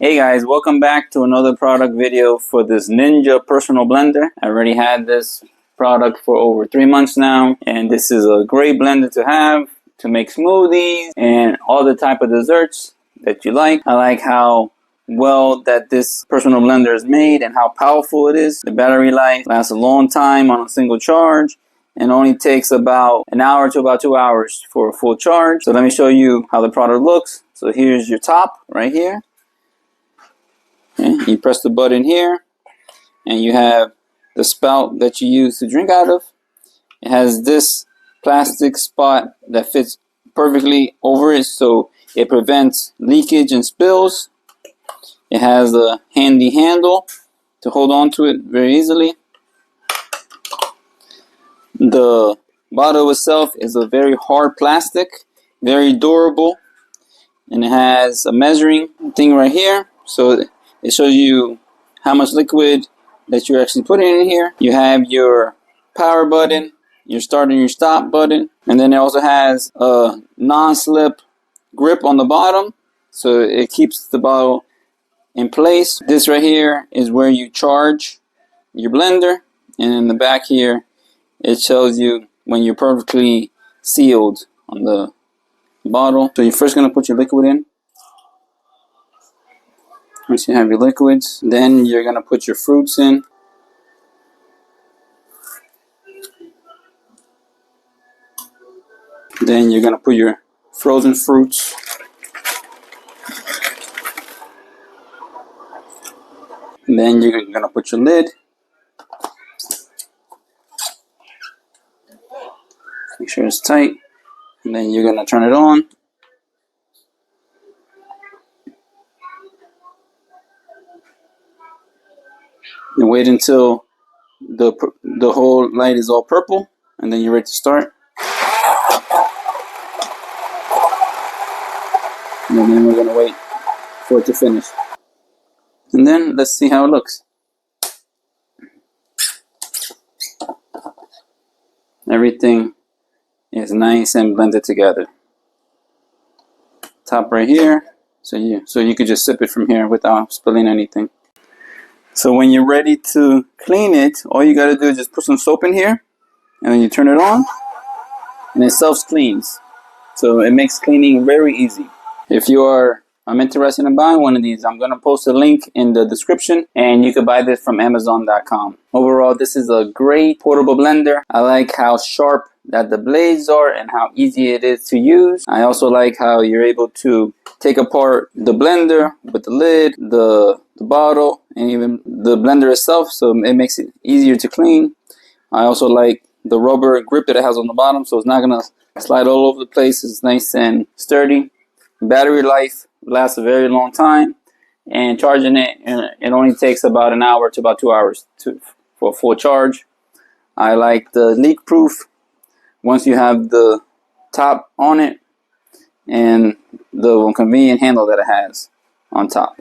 Hey guys, welcome back to another product video for this Ninja personal blender. I already had this product for over 3 months now, and this is a great blender to have to make smoothies and all the type of desserts that you like. I like how well that this personal blender is made and how powerful it is. The battery life lasts a long time on a single charge and only takes about an hour to about 2 hours for a full charge. So let me show you how the product looks. So here's your top right here. Okay, you press the button here and you have the spout that you use to drink out of. It has this plastic spot that fits perfectly over it, so it prevents leakage and spills. It has a handy handle to hold on to it very easily. The bottle itself is a very hard plastic, very durable, and it has a measuring thing right here, so it shows you how much liquid that you're actually putting in here. You have your power button, your start and your stop button, and then it also has a non-slip grip on the bottom, so it keeps the bottle in place. This right here is where you charge your blender, and in the back here it shows you when you're perfectly sealed on the bottle. So you're first going to put your liquid in. Once you have your liquids, then you're going to put your fruits in. Then you're going to put your frozen fruits. And then you're going to put your lid. Make sure it's tight. And then you're going to turn it on. And wait until the whole light is all purple. And then you're ready to start. And then we're going to wait for it to finish. And then let's see how it looks. Everything is nice and blended together. Top right here, so you could just sip it from here without spilling anything. So when you're ready to clean it, all you gotta do is just put some soap in here, and then you turn it on, and it self-cleans. So it makes cleaning very easy. If you are interested in buying one of these, I'm gonna post a link in the description, and you can buy this from Amazon.com. Overall, this is a great portable blender. I like how sharp that the blades are and how easy it is to use. I also like how you're able to take apart the blender with the lid, the bottle, and even the blender itself, so it makes it easier to clean. I also like the rubber grip that it has on the bottom, so it's not gonna slide all over the place. It's nice and sturdy. Battery life lasts a very long time, and charging it only takes about an hour to about 2 hours for a full charge. I like the leak proof once you have the top on it, and the convenient handle that it has on top.